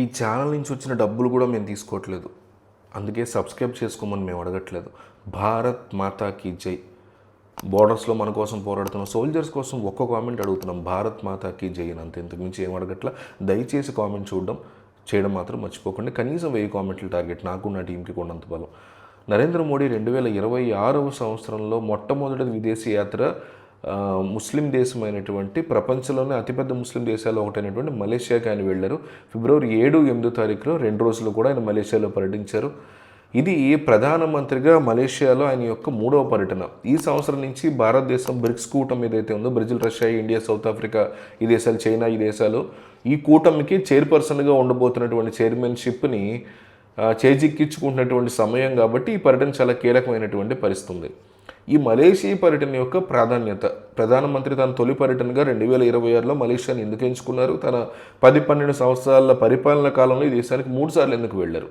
ఈ ఛానల్ నుంచి వచ్చిన డబ్బులు కూడా మేము తీసుకోవట్లేదు, అందుకే సబ్స్క్రైబ్ చేసుకోమని మేము అడగట్లేదు. భారత్ మాతాకి జై. బోర్డర్స్లో మన కోసం పోరాడుతున్న సోల్జర్స్ కోసం ఒక్క కామెంట్ అడుగుతున్నాం, భారత్ మాతాకి జై అని, అంతే. ఇంతకుమించి ఏం అడగట్లా. దయచేసి కామెంట్ చేయడం మాత్రం మర్చిపోకండి. కనీసం 1000 కామెంట్లు టార్గెట్, నాకు నా టీంకి కొన్నంత బలం. నరేంద్ర మోడీ 2026వ సంవత్సరంలో మొట్టమొదటి విదేశీ యాత్ర ముస్లిం దేశమైనటువంటి, ప్రపంచంలోనే అతిపెద్ద ముస్లిం దేశాలు ఒకటైనటువంటి మలేషియాకి ఆయన వెళ్ళారు. ఫిబ్రవరి 7, 8 తారీఖులో 2 రోజులు కూడా ఆయన మలేషియాలో పర్యటించారు. ఇది ప్రధానమంత్రిగా మలేషియాలో ఆయన యొక్క 3వ పర్యటన. ఈ సంవత్సరం నుంచి భారతదేశం బ్రిక్స్ కూటమి ఏదైతే ఉందో, Brazil, Russia, India, south Africa ఈ దేశాలు, చైనా ఈ దేశాలు, ఈ కూటమికి చైర్పర్సన్గా ఉండబోతున్నటువంటి చైర్మన్షిప్ని చేజిక్కించుకుంటున్నటువంటి సమయం కాబట్టి ఈ పర్యటన చాలా కీలకమైనటువంటి పరిస్థితి ఉంది. ఈ మలేషియా పర్యటన యొక్క ప్రాధాన్యత, ప్రధానమంత్రి తన తొలి పర్యటనగా 2026లో మలేషియాని ఎందుకు ఎంచుకున్నారు, తన 10-12 సంవత్సరాల పరిపాలన కాలంలో ఈ దేశానికి 3 సార్లు ఎందుకు వెళ్ళారు,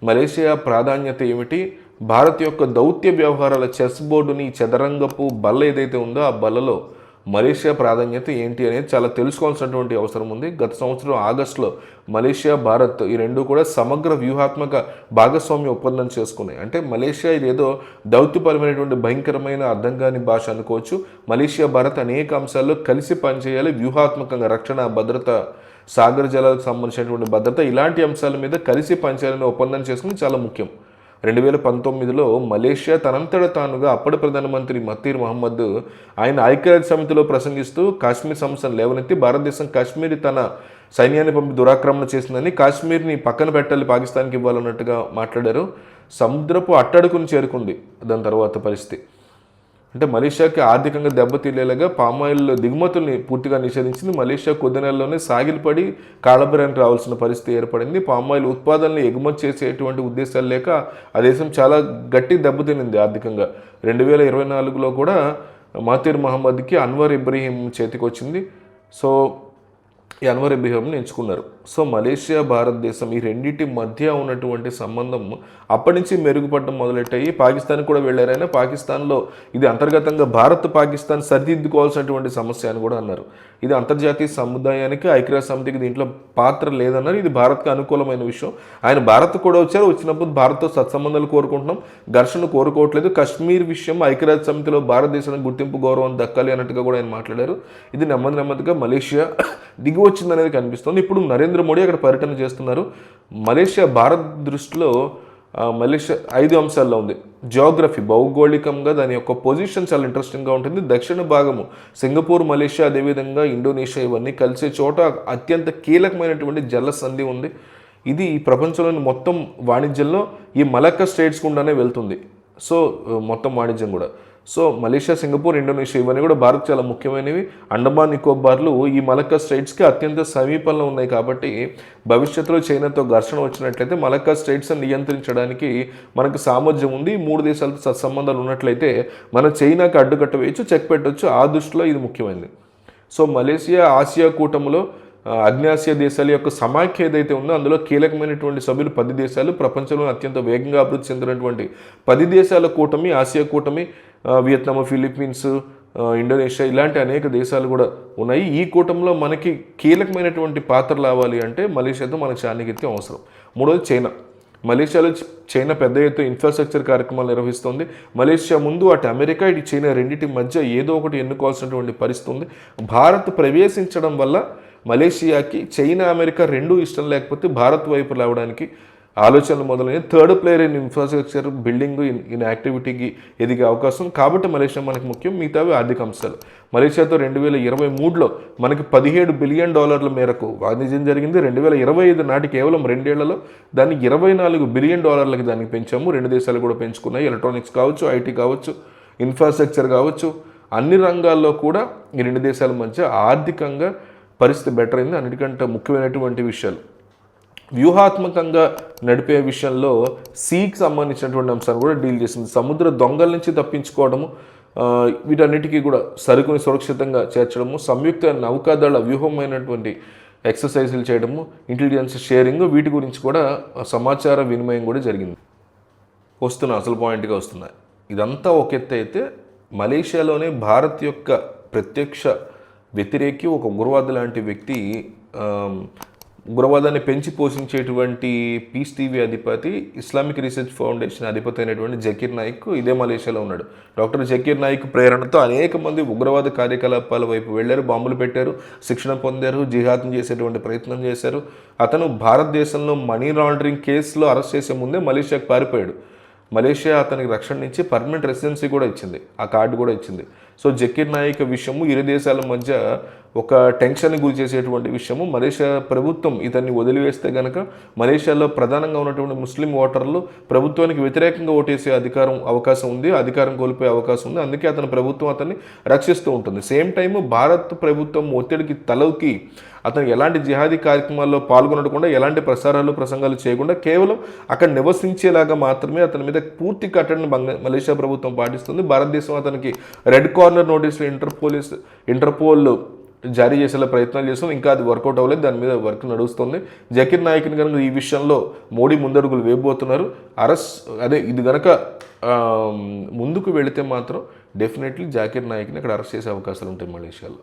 మలేషియా ప్రాధాన్యత ఏమిటి, భారత్ యొక్క దౌత్య వ్యవహారాల చెస్ బోర్డుని, చదరంగపు బల్ల ఏదైతే ఉందో ఆ బల్లలో మలేషియా ప్రాధాన్యత ఏంటి అనేది చాలా తెలుసుకోవాల్సినటువంటి అవసరం ఉంది. గత సంవత్సరం ఆగస్టులో మలేషియా, భారత్ ఈ రెండు కూడా సమగ్ర వ్యూహాత్మక భాగస్వామ్య ఒప్పందం చేసుకున్నాయి. అంటే మలేషియా ఇదేదో దౌత్యపరమైనటువంటి భయంకరమైన అర్థం కాని భాష అనుకోవచ్చు. మలేషియా, భారత్ అనేక అంశాల్లో కలిసి పనిచేయాలి, వ్యూహాత్మకంగా రక్షణ, భద్రత, సాగర జలాలకు సంబంధించినటువంటి భద్రత, ఇలాంటి అంశాల మీద కలిసి పనిచేయాలని ఒప్పందం చేసుకుని చాలా ముఖ్యం. 2019లో మలేషియా తనంతట తానుగా అప్పటి ప్రధానమంత్రి మహతీర్ మహమ్మద్ ఆయన ఐక్యరాజ్య సమితిలో ప్రసంగిస్తూ కాశ్మీర్ సమస్యను లేవనెత్తి, భారతదేశం కాశ్మీర్ తన సైన్యాన్ని పంపి దురాక్రమణ చేసిందని, కాశ్మీర్ని పక్కన పెట్టాలి, పాకిస్తాన్కి ఇవ్వాలన్నట్టుగా మాట్లాడారు. సముద్రపు అట్టడుకుని చేరుకుంది దాని తర్వాత పరిస్థితి. అంటే మలేషియాకి ఆర్థికంగా దెబ్బతీలేలాగా పామాయిల్ దిగుమతుల్ని పూర్తిగా నిషేధించింది. మలేషియా కొద్ది నెలల్లోనే సాగిలపడి కాళ్ళబెరానికి రావాల్సిన పరిస్థితి ఏర్పడింది. పామాయిల్ ఉత్పాదనలు ఎగుమతి చేసేటువంటి ఉద్దేశాలు లేక ఆ దేశం చాలా గట్టి దెబ్బతినింది ఆర్థికంగా. 2024లో కూడా మహతీర్ మహమ్మద్కి అన్వర్ ఇబ్రహీం చేతికి వచ్చింది. సో ఈ అన్వర్ ఇబ్రహీంని ఎంచుకున్నారు. సో మలేషియా, భారతదేశం ఈ రెండింటి మధ్య ఉన్నటువంటి సంబంధం అప్పటి నుంచి మెరుగుపడడం మొదలెట్టాయి. పాకిస్తాన్కి కూడా వెళ్ళారైనా పాకిస్తాన్లో ఇది అంతర్గతంగా భారత్, పాకిస్తాన్ సరిదిద్దుకోవాల్సినటువంటి సమస్య అని కూడా అన్నారు. ఇది అంతర్జాతీయ సముదాయానికి, ఐక్యరాజ్య సమితికి దీంట్లో పాత్ర లేదన్నారు. ఇది భారత్కి అనుకూలమైన విషయం. ఆయన భారత్ కూడా వచ్చారు, వచ్చినప్పుడు భారత్తో సత్సంబంధాలు కోరుకుంటున్నాం, ఘర్షణ కోరుకోవట్లేదు. కశ్మీర్ విషయం ఐక్యరాజ్య సమితిలో భారతదేశానికి గుర్తింపు, గౌరవం దక్కాలి అన్నట్టుగా కూడా ఆయన మాట్లాడారు. ఇది నెమ్మదిగా మలేషియా దిగి వచ్చిందనేది కనిపిస్తుంది. ఇప్పుడు నరేంద్ర మోడీ అక్కడ పర్యటన చేస్తున్నారు. మలేషియా భారత్ దృష్టిలో మలేషియా 5 అంశాల్లో ఉంది. జియోగ్రఫీ, భౌగోళికంగా దాని యొక్క పొజిషన్ చాలా ఇంట్రెస్టింగ్గా ఉంటుంది. దక్షిణ భాగము సింగపూర్, మలేషియా, అదేవిధంగా ఇండోనేషియా ఇవన్నీ కలిసే చోట అత్యంత కీలకమైనటువంటి జల సంధి ఉంది. ఇది ఈ ప్రపంచంలోని మొత్తం వాణిజ్యంలో ఈ మలక్కా స్టేట్స్ గుండానే వెళ్తుంది. సో మొత్తం వాణిజ్యం కూడా. సో మలేషియా, సింగపూర్, ఇండోనేషియా ఇవన్నీ కూడా భారత్ చాలా ముఖ్యమైనవి. అండమాన్ నికోబార్లు ఈ మలక్కా స్టేట్స్కి అత్యంత సమీపంలో ఉన్నాయి కాబట్టి భవిష్యత్తులో చైనాతో ఘర్షణ వచ్చినట్లయితే మలక్కా స్టేట్స్ని నియంత్రించడానికి మనకు సామర్థ్యం ఉంది. 3 దేశాలతో సత్సంబంధాలు ఉన్నట్లయితే మన చైనాకి అడ్డుకట్ట వేయచ్చు, చెక్ పెట్టవచ్చు. ఆ దృష్టిలో ఇది ముఖ్యమైనది. సో మలేషియా ఆసియా కూటమిలో ఆగ్నేయాసియా దేశాల యొక్క సమాఖ్య ఏదైతే ఉందో అందులో కీలకమైనటువంటి సభ్యులు 10 దేశాలు, ప్రపంచంలో అత్యంత వేగంగా అభివృద్ధి చెందినటువంటి 10 దేశాల కూటమి, ఆసియా కూటమి, వియత్నాం, ఫిలిప్పీన్స్, ఇండోనేషియా ఇలాంటి అనేక దేశాలు కూడా ఉన్నాయి. ఈ కూటమిలో మనకి కీలకమైనటువంటి పాత్ర రావాలి అంటే మలేషియాతో మనకు చాణిక్యం అవసరం. 3వది చైనా. మలేషియాలో చైనా పెద్ద ఎత్తున ఇన్ఫ్రాస్ట్రక్చర్ కార్యక్రమాలు నిర్వహిస్తుంది. మలేషియా ముందు అటు అమెరికా, ఇటు చైనా రెండింటి మధ్య ఏదో ఒకటి ఎన్నుకోవాల్సినటువంటి పరిస్థితి ఉంది. భారత్ ప్రవేశించడం వల్ల మలేషియాకి చైనా, అమెరికా రెండూ ఇష్టం లేకపోతే భారత్ వైపు రావడానికి ఆలోచనలు మొదలైన third player in infrastructure building in యాక్టివిటీకి ఎదిగే అవకాశం. కాబట్టి మలేషియా మనకు ముఖ్యం. మిగతావి ఆర్థిక అంశాలు. మలేషియాతో 2023లో మనకి $17 బిలియన్ మేరకు వాణిజ్యం జరిగింది. 2025 నాటి కేవలం 2 ఏళ్లలో దాన్ని $24 బిలియన్ దానికి పెంచాము. 2 దేశాలు కూడా పెంచుకున్నాయి. ఎలక్ట్రానిక్స్ కావచ్చు, ఐటీ కావచ్చు, ఇన్ఫ్రాస్ట్రక్చర్ కావచ్చు, అన్ని రంగాల్లో కూడా ఈ 2 దేశాల మధ్య ఆర్థికంగా పరిస్థితి బెటర్ అయింది. అన్నిటికంటే ముఖ్యమైనటువంటి విషయాలు వ్యూహాత్మకంగా నడిపే విషయంలో సీకి సంబంధించినటువంటి అంశాన్ని కూడా డీల్ చేసింది. సముద్ర దొంగల నుంచి తప్పించుకోవడము, వీటన్నిటికీ కూడా సరుకుని సురక్షితంగా చేర్చడము, సంయుక్త నౌకాదళ వ్యూహమైనటువంటి ఎక్సర్సైజులు చేయడము, ఇంటెలిజెన్స్ షేరింగ్, వీటి గురించి కూడా సమాచార వినిమయం కూడా జరిగింది. అసలు పాయింట్గా వస్తున్నాయి. ఇదంతా ఒక ఎత్తు అయితే మలేషియాలోనే భారత్ యొక్క ప్రత్యక్ష వ్యతిరేకి, ఒక ఉగ్రవాది లాంటి వ్యక్తి ఉగ్రవాదాన్ని పెంచి పోషించేటువంటి పీస్ టీవీ అధిపతి, ఇస్లామిక్ రీసెర్చ్ ఫౌండేషన్ అధిపతి అయినటువంటి జకీర్ నాయక్ ఇదే మలేషియాలో ఉన్నాడు. డాక్టర్ జకీర్ నాయక్ ప్రేరణతో అనేక మంది ఉగ్రవాద కార్యకలాపాల వైపు వెళ్ళారు, బాంబులు పెట్టారు, శిక్షణ పొందారు, జిహాదం చేసేటువంటి ప్రయత్నం చేశారు. అతను భారతదేశంలో మనీ లాండరింగ్ కేసులో అరెస్ట్ చేసే ముందే మలేషియాకు పారిపోయాడు. మలేషియా అతనికి రక్షణ నుంచి పర్మనెంట్ రెసిడెన్సీ కూడా ఇచ్చింది, ఆ కార్డు కూడా ఇచ్చింది. సో జకీర్ నాయక్ విషయము ఇరు దేశాల మధ్య ఒక టెన్షన్కి గురి చేసేటువంటి విషయము. మలేషియా ప్రభుత్వం ఇతన్ని వదిలివేస్తే కనుక మలేషియాలో ప్రధానంగా ఉన్నటువంటి ముస్లిం ఓటర్లు ప్రభుత్వానికి వ్యతిరేకంగా ఓటేసే అవకాశం ఉంది, అధికారం కోల్పోయే అవకాశం ఉంది. అందుకే అతని ప్రభుత్వం అతన్ని రక్షిస్తూ ఉంటుంది. సేమ్ టైము భారత్ ప్రభుత్వం ఒత్తిడికి తలకి అతను ఎలాంటి జిహాదీ కార్యక్రమాల్లో పాల్గొనకుండా, ఎలాంటి ప్రసంగాలు చేయకుండా కేవలం అక్కడ నివసించేలాగా మాత్రమే అతని మీద పూర్తి కట్టడిని మలేషియా ప్రభుత్వం పాటిస్తుంది. భారతదేశం అతనికి రెడ్ కార్నర్ నోటీసులు ఇంటర్పోల్ జారీ చేసేలా ప్రయత్నాలు చేస్తాం. ఇంకా అది వర్కౌట్ అవ్వలేదు, దాని మీద వర్క్ నడుస్తుంది. జకీర్ నాయక్ని కనుక ఈ విషయంలో మోడీ ముందడుగులు వేయబోతున్నారు. ఇది కనుక ముందుకు వెళితే మాత్రం డెఫినెట్లీ జకీర్ నాయక్ని అక్కడ అరెస్ట్ చేసే అవకాశాలు ఉంటాయి మలేషియాలో.